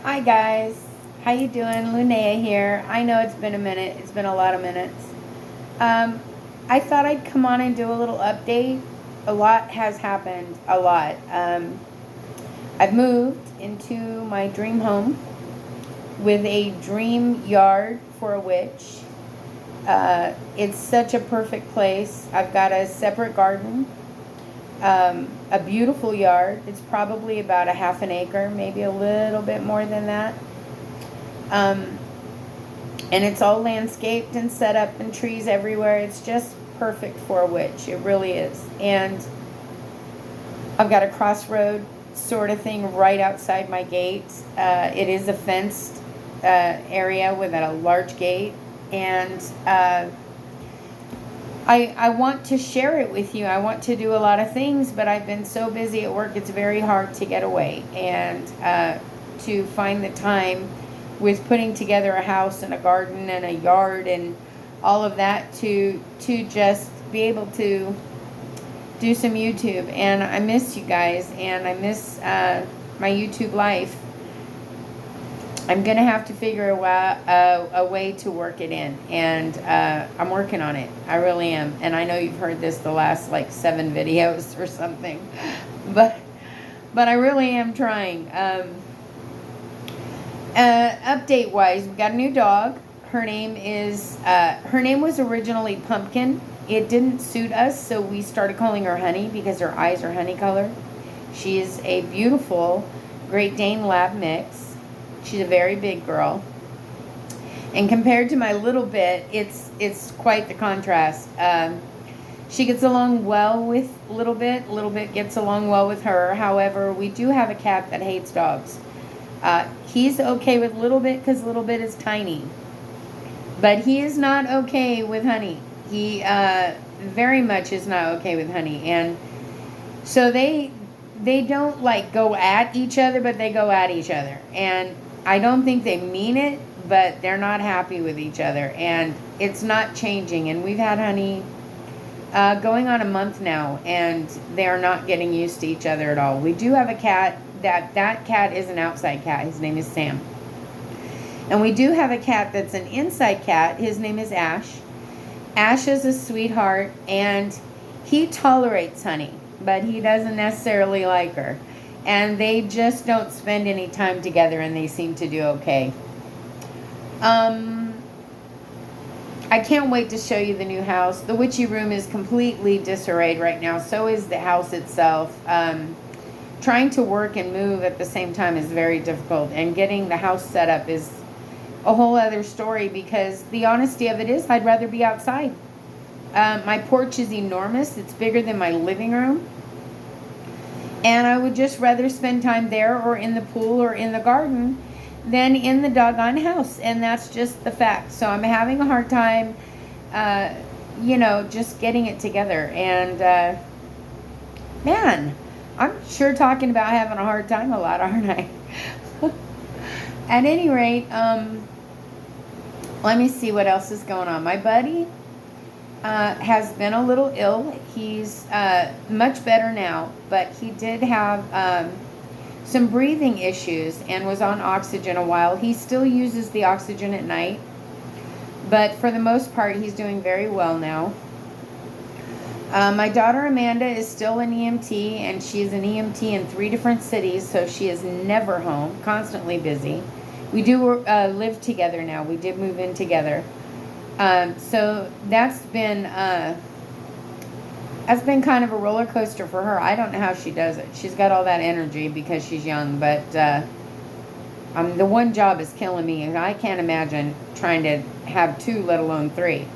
Hi guys, how you doing? Lunaya here. I know it's been a minute. It's been a lot of minutes. Um, I thought I'd come on and do a little update. A lot has happened. A lot. I've moved into my dream home with a dream yard for a witch. It's such a perfect place. I've got a separate garden, a beautiful yard. It's probably about a half an acre, maybe a little bit more than that. Um, and it's all landscaped and set up and trees everywhere. It's just perfect for a witch. It really is. And I've got a crossroad sort of thing right outside my gate. It is a fenced area with a large gate. And I want to share it with you. I want to do a lot of things, but I've been so busy at work, it's very hard to get away and to find the time with putting together a house and a garden and a yard and all of that to just be able to do some YouTube. And I miss you guys, and I miss my YouTube life. I'm going to have to figure a way to work it in, and I'm working on it. I really am. And I know you've heard this the last like 7 videos or something, but I really am trying. Update wise, we got a new dog. Her name was originally Pumpkin. It didn't suit us, so we started calling her Honey because her eyes are honey colored. She is a beautiful Great Dane Lab mix. She's a very big girl. And compared to my little bit, it's quite the contrast. She gets along well with Little Bit. Little Bit gets along well with her. However, we do have a cat that hates dogs. He's okay with Little Bit because Little Bit is tiny. But he is not okay with Honey. He very much is not okay with Honey. And so they don't like go at each other, but they go at each other. And I don't think they mean it, but they're not happy with each other. And it's not changing. And we've had Honey going on a month now, and they are not getting used to each other at all. We do have a cat. That cat is an outside cat. His name is Sam. And we do have a cat that's an inside cat. His name is Ash. Ash is a sweetheart, and he tolerates Honey, but he doesn't necessarily like her. And they just don't spend any time together, and they seem to do okay. I can't wait to show you the new house. The witchy room is completely disarrayed right now. So is the house itself. Trying to work and move at the same time is very difficult. And getting the house set up is a whole other story, because the honesty of it is I'd rather be outside. My porch is enormous. It's bigger than my living room. And I would just rather spend time there or in the pool or in the garden than in the doggone house. And that's just the fact. So I'm having a hard time, just getting it together. And, man, I'm sure talking about having a hard time a lot, aren't I? At any rate, let me see what else is going on. My buddy has been a little ill. He's much better now, but he did have some breathing issues and was on oxygen a while. He still uses the oxygen at night, but for the most part, he's doing very well now. My daughter Amanda is still an EMT, and she's an EMT in 3 different cities, so she is never home, constantly busy. We do live together now. We did move in together. So that's been kind of a roller coaster for her. I don't know how she does it. She's got all that energy because she's young, but the one job is killing me, and I can't imagine trying to have 2, let alone 3.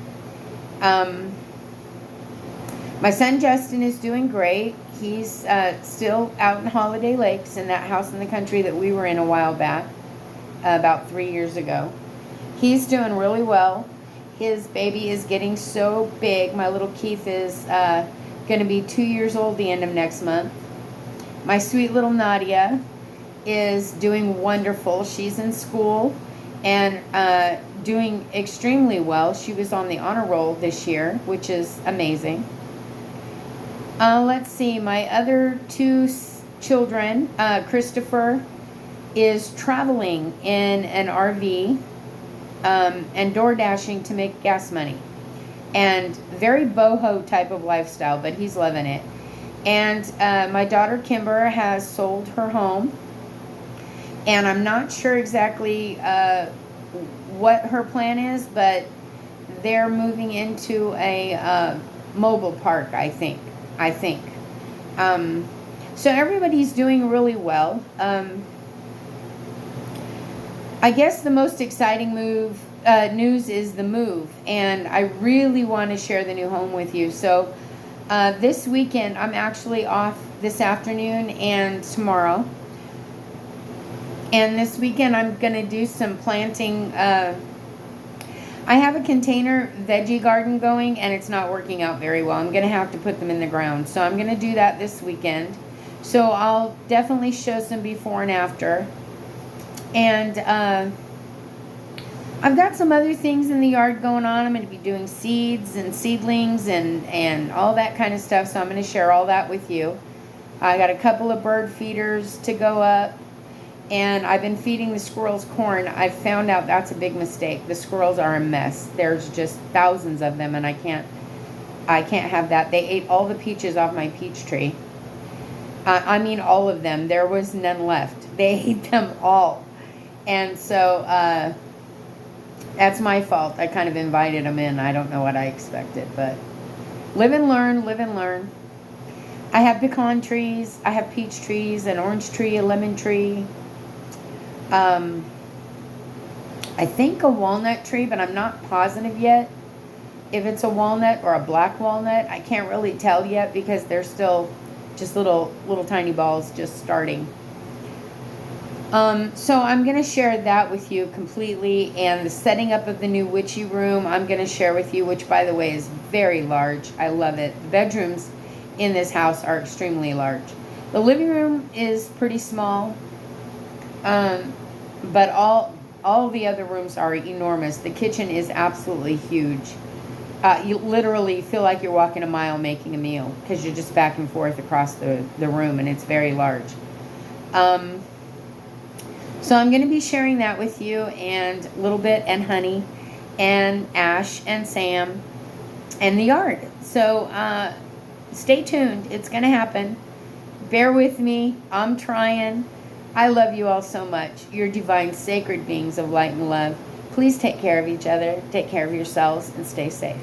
My son Justin is doing great. He's still out in Holiday Lakes in that house in the country that we were in a while back, about 3 years ago. He's doing really well. His baby is getting so big. My little Keith is going to be 2 years old the end of next month. My sweet little Nadia is doing wonderful. She's in school and doing extremely well. She was on the honor roll this year, which is amazing. Let's see, my other 2 children, Christopher is traveling in an RV and door dashing to make gas money. And very boho type of lifestyle, but he's loving it. And my daughter Kimber has sold her home. And I'm not sure exactly what her plan is, but they're moving into a mobile park, I think. So everybody's doing really well. I guess the most exciting news is the move, and I really want to share the new home with you. So this weekend, I'm actually off this afternoon and tomorrow. And this weekend, I'm going to do some planting. I have a container veggie garden going, and it's not working out very well. I'm going to have to put them in the ground. So I'm going to do that this weekend. So I'll definitely show some before and after. And I've got some other things in the yard going on. I'm going to be doing seeds and seedlings and all that kind of stuff. So I'm going to share all that with you. I got a couple of bird feeders to go up. And I've been feeding the squirrels corn. I've found out that's a big mistake. The squirrels are a mess. There's just thousands of them, and I can't have that. They ate all the peaches off my peach tree. I mean all of them. There was none left. They ate them all. And so that's my fault. I kind of invited them in. I don't know what I expected, but live and learn, live and learn. I have pecan trees. I have peach trees, an orange tree, a lemon tree. I think a walnut tree, but I'm not positive yet if it's a walnut or a black walnut. I can't really tell yet because they're still just little tiny balls just starting. So I'm going to share that with you completely, and the setting up of the new witchy room I'm going to share with you, which by the way is very large. I love it. The bedrooms in this house are extremely large. The living room is pretty small. But all the other rooms are enormous. The kitchen is absolutely huge. You literally feel like you're walking a mile making a meal because you're just back and forth across the room, and it's very large. So I'm going to be sharing that with you, and Little Bit and Honey and Ash and Sam and the yard. So stay tuned. It's going to happen. Bear with me. I'm trying. I love you all so much. You're divine, sacred beings of light and love. Please take care of each other, take care of yourselves, and stay safe.